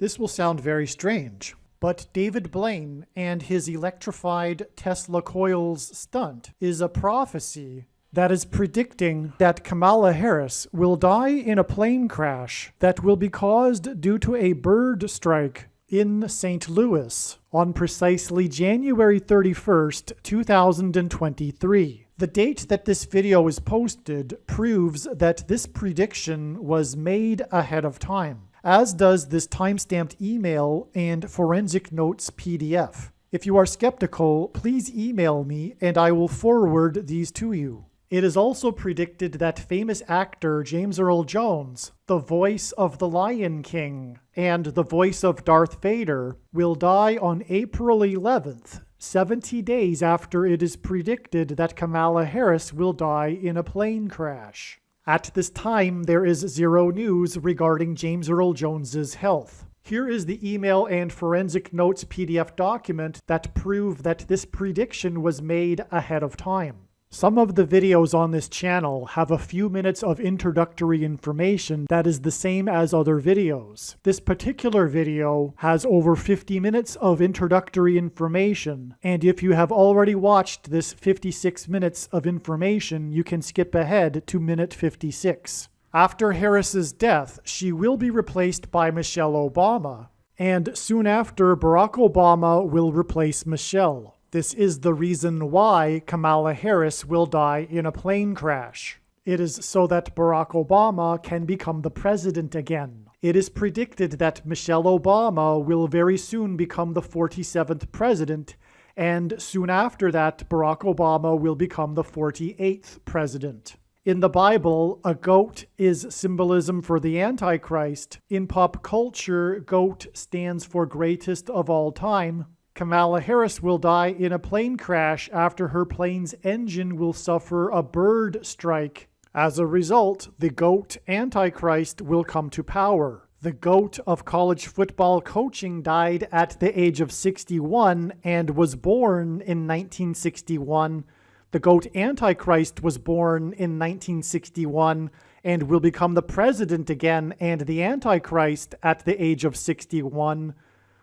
This will sound very strange, but David Blaine and his electrified Tesla coils stunt is a prophecy that is predicting that Kamala Harris will die in a plane crash that will be caused due to a bird strike in St. Louis on precisely January 31st, 2023. The date that this video is posted proves that this prediction was made ahead of time, as does this timestamped email and forensic notes PDF. If you are skeptical, please email me and I will forward these to you. It is also predicted that famous actor James Earl Jones, the voice of the Lion King and the voice of Darth Vader, will die on April 11th, 70 days after it is predicted that Kamala Harris will die in a plane crash. At this time, there is zero news regarding James Earl Jones's health. Here is the email and forensic notes PDF document that prove that this prediction was made ahead of time. Some of the videos on this channel have a few minutes of introductory information that is the same as other videos. This particular video has over 50 minutes of introductory information, and if you have already watched this 56 minutes of information, you can skip ahead to minute 56. After Harris's death, she will be replaced by Michelle Obama, and soon after, Barack Obama will replace Michelle. This is the reason why Kamala Harris will die in a plane crash. It is so that Barack Obama can become the president again. It is predicted that Michelle Obama will very soon become the 47th president, and soon after that, Barack Obama will become the 48th president. In the Bible, a goat is symbolism for the Antichrist. In pop culture, goat stands for greatest of all time. Kamala Harris will die in a plane crash after her plane's engine will suffer a bird strike. As a result, the GOAT Antichrist will come to power. The GOAT of college football coaching died at the age of 61 and was born in 1961. The GOAT Antichrist was born in 1961 and will become the president again and the Antichrist at the age of 61.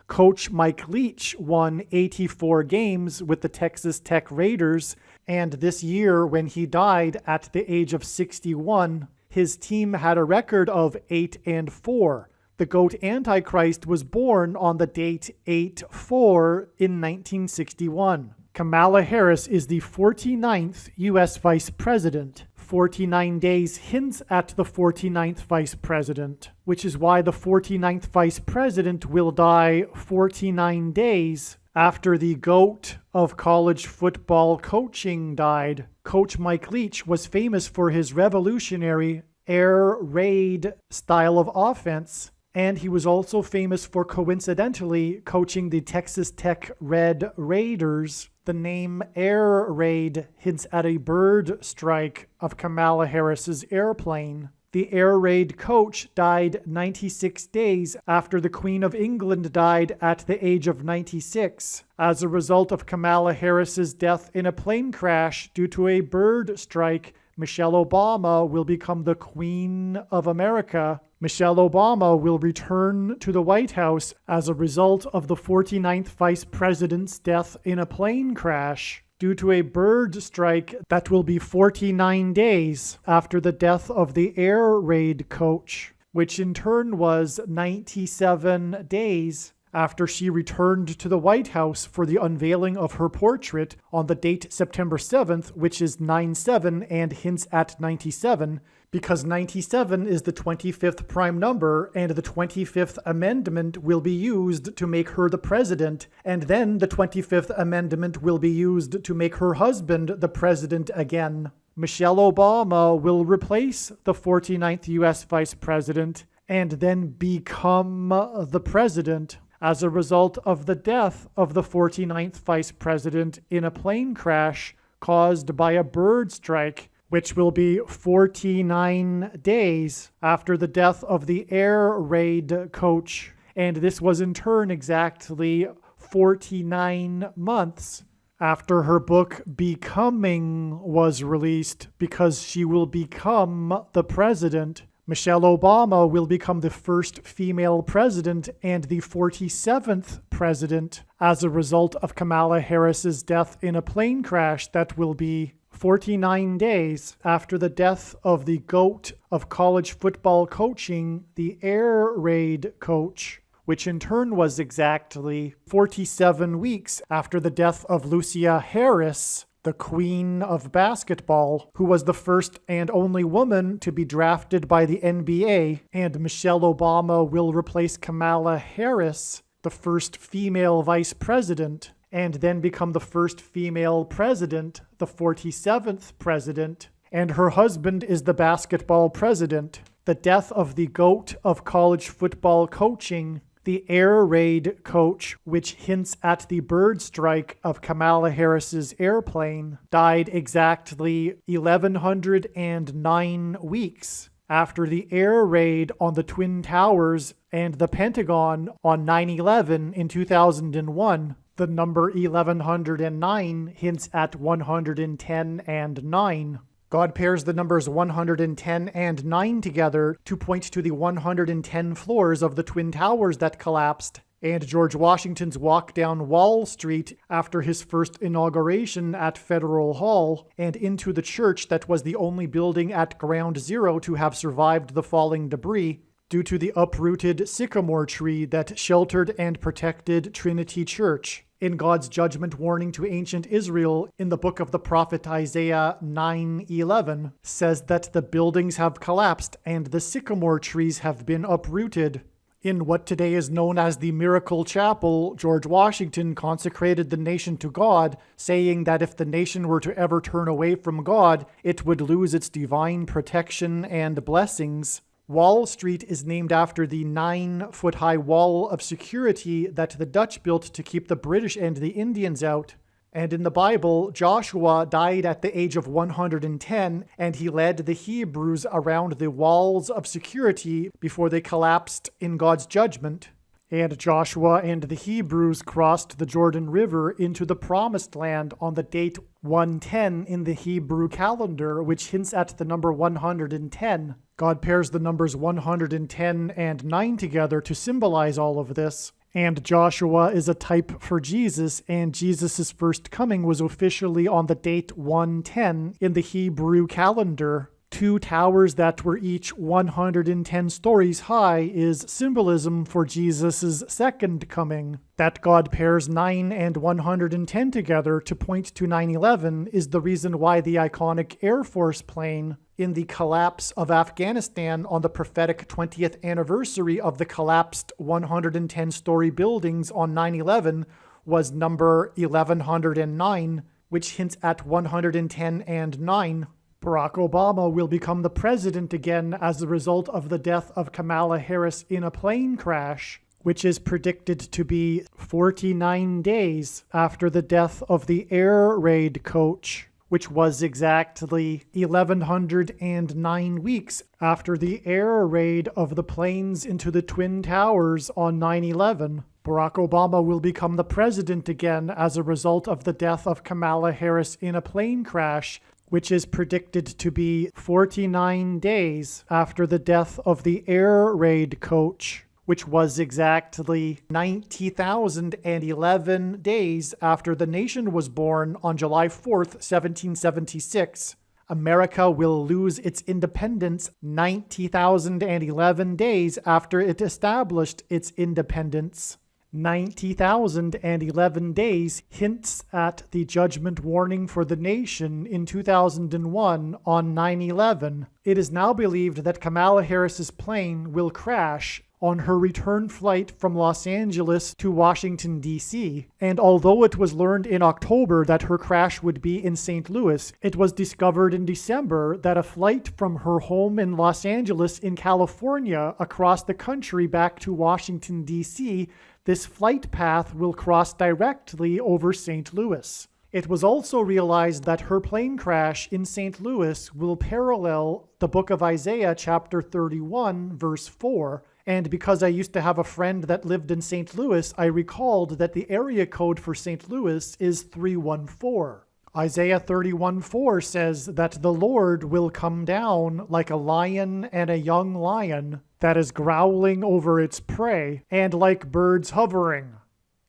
Coach Mike Leach won 84 games with the Texas Tech Raiders, and this year when he died at the age of 61, his team had a record of 8-4. The GOAT Antichrist was born on the date 8/4 in 1961. Kamala Harris is the 49th U.S. Vice President. 49 days hints at the 49th Vice President, which is why the 49th Vice President will die 49 days after the GOAT of college football coaching died. Coach Mike Leach was famous for his revolutionary air raid style of offense, and he was also famous for coincidentally coaching the Texas Tech Red Raiders. The name Air Raid hints at a bird strike of Kamala Harris's airplane. The Air Raid coach died 96 days after the Queen of England died at the age of 96 as a result of Kamala Harris's death in a plane crash due to a bird strike. Michelle Obama will become the Queen of America. Michelle Obama will return to the White House as a result of the 49th Vice President's death in a plane crash due to a bird strike that will be 49 days after the death of the Air Raid coach, which in turn was 97 days after she returned to the White House for the unveiling of her portrait on the date September 7th, which is 9/7 and hints at 97, because 97 is the 25th prime number, and the 25th Amendment will be used to make her the president, and then the 25th Amendment will be used to make her husband the president again. Michelle Obama will replace the 49th U.S. Vice President and then become the president as a result of the death of the 49th Vice President in a plane crash caused by a bird strike, which will be 49 days after the death of the Air Raid coach. And this was in turn exactly 49 months after her book Becoming was released, because she will become the president. Michelle Obama will become the first female president and the 47th president as a result of Kamala Harris's death in a plane crash that will be 49 days after the death of the GOAT of college football coaching, the air raid coach, which in turn was exactly 47 weeks after the death of Lucia Harris, the queen of basketball, who was the first and only woman to be drafted by the NBA, and Michelle Obama will replace Kamala Harris, the first female vice president, and then become the first female president, the 47th president, and her husband is the basketball president. The death of the GOAT of college football coaching, the air raid coach, which hints at the bird strike of Kamala Harris's airplane, died exactly 1,109 weeks after the air raid on the Twin Towers and the Pentagon on 9/11 in 2001. The number 1109 hints at 110 and 9. God pairs the numbers 110 and 9 together to point to the 110 floors of the Twin Towers that collapsed, and George Washington's walk down Wall Street after his first inauguration at Federal Hall, and into the church that was the only building at Ground Zero to have survived the falling debris, due to the uprooted sycamore tree that sheltered and protected Trinity Church. In God's judgment warning to ancient Israel in the book of the prophet Isaiah 9:11 says that the buildings have collapsed and the sycamore trees have been uprooted. In what today is known as the Miracle Chapel, George Washington consecrated the nation to God, saying that if the nation were to ever turn away from God, it would lose its divine protection and blessings. Wall Street is named after the 9-foot-high wall of security that the Dutch built to keep the British and the Indians out. And in the Bible, Joshua died at the age of 110, and he led the Hebrews around the walls of security before they collapsed in God's judgment. And Joshua and the Hebrews crossed the Jordan River into the Promised Land on the date 110 in the Hebrew calendar, which hints at the number 110. God pairs the numbers 110 and 9 together to symbolize all of this. And Joshua is a type for Jesus, and Jesus' first coming was officially on the date 110 in the Hebrew calendar. 2 towers that were each 110 stories high is symbolism for Jesus' second coming. That God pairs 9 and 110 together to point to 9/11 is the reason why the iconic Air Force plane in the collapse of Afghanistan on the prophetic 20th anniversary of the collapsed 110-story buildings on 9/11 was number 1109, which hints at 110 and 9. Barack Obama will become the president again as a result of the death of Kamala Harris in a plane crash, which is predicted to be 49 days after the death of the air raid coach, which was exactly 1,109 weeks after the air raid of the planes into the Twin Towers on 9/11. Barack Obama will become the president again as a result of the death of Kamala Harris in a plane crash, which is predicted to be 49 days after the death of the air raid coach, which was exactly 90,011 days after the nation was born on July 4th, 1776. America will lose its independence 90,011 days after it established its independence. 90,011 days hints at the judgment warning for the nation in 2001 on 9/11. It is now believed that Kamala Harris's plane will crash on her return flight from Los Angeles to Washington, D.C. And although it was learned in October that her crash would be in St. Louis, it was discovered in December that a flight from her home in Los Angeles in California across the country back to Washington, D.C., this flight path will cross directly over St. Louis. It was also realized that her plane crash in St. Louis will parallel the book of Isaiah chapter 31, verse 4. And because I used to have a friend that lived in St. Louis, I recalled that the area code for St. Louis is 314. Isaiah 31:4 says that the Lord will come down like a lion and a young lion that is growling over its prey, and like birds hovering.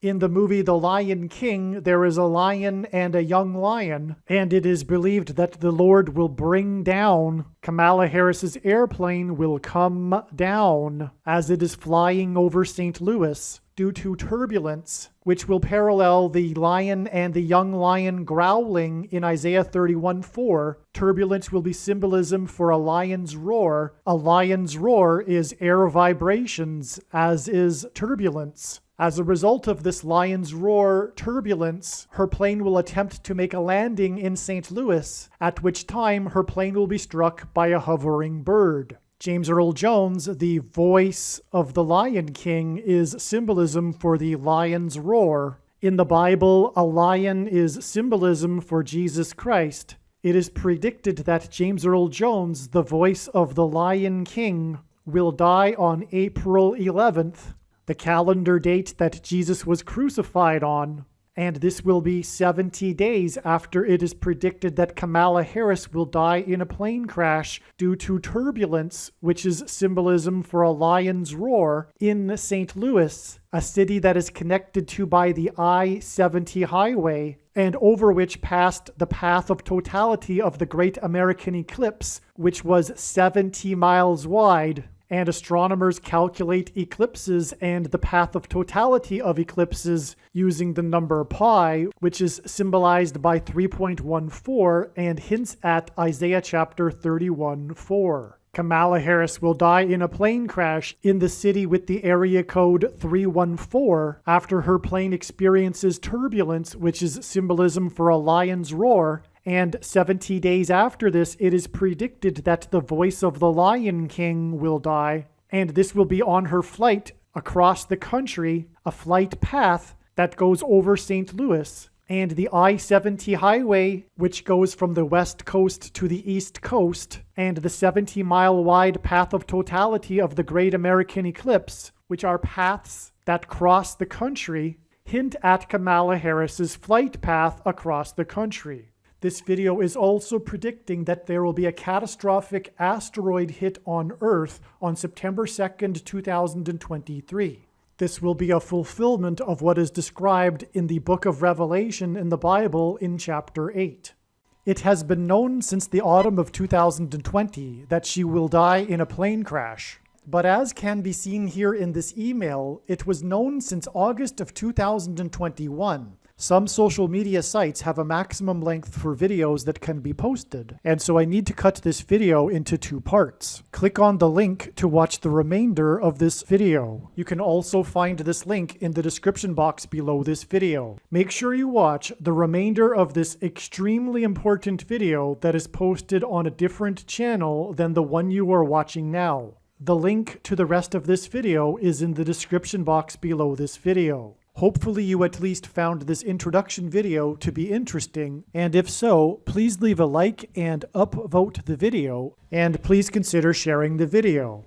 In the movie The Lion King, there is a lion and a young lion, and it is believed that the Lord will bring down, Kamala Harris's airplane will come down as it is flying over St. Louis due to turbulence, which will parallel the lion and the young lion growling in Isaiah 31:4. Turbulence will be symbolism for a lion's roar. A lion's roar is air vibrations, as is turbulence. As a result of this lion's roar turbulence, her plane will attempt to make a landing in St. Louis, at which time her plane will be struck by a hovering bird. James Earl Jones, the voice of the Lion King, is symbolism for the lion's roar. In the Bible, a lion is symbolism for Jesus Christ. It is predicted that James Earl Jones, the voice of the Lion King, will die on April 11th, the calendar date that Jesus was crucified on, and this will be 70 days after it is predicted that Kamala Harris will die in a plane crash due to turbulence, which is symbolism for a lion's roar, in St. Louis, a city that is connected to by the I-70 highway, and over which passed the path of totality of the Great American Eclipse, which was 70 miles wide. And astronomers calculate eclipses and the path of totality of eclipses using the number pi, which is symbolized by 3.14 and hints at Isaiah chapter 31:4. Kamala Harris will die in a plane crash in the city with the area code 314 after her plane experiences turbulence, which is symbolism for a lion's roar. And 70 days after this, it is predicted that the voice of the Lion King will die, and this will be on her flight across the country, a flight path that goes over St. Louis. And the I-70 highway, which goes from the west coast to the east coast, and the 70-mile wide path of totality of the Great American Eclipse, which are paths that cross the country, hint at Kamala Harris's flight path across the country. This video is also predicting that there will be a catastrophic asteroid hit on Earth on September 2nd, 2023. This will be a fulfillment of what is described in the book of Revelation in the Bible in chapter 8. It has been known since the autumn of 2020 that she will die in a plane crash. But as can be seen here in this email, it was known since August of 2021. Some social media sites have a maximum length for videos that can be posted, and so I need to cut this video into 2 parts. Click on the link to watch the remainder of this video. You can also find this link in the description box below this video. Make sure you watch the remainder of this extremely important video that is posted on a different channel than the one you are watching now. The link to the rest of this video is in the description box below this video. Hopefully you at least found this introduction video to be interesting, and if so, please leave a like and upvote the video, and please consider sharing the video.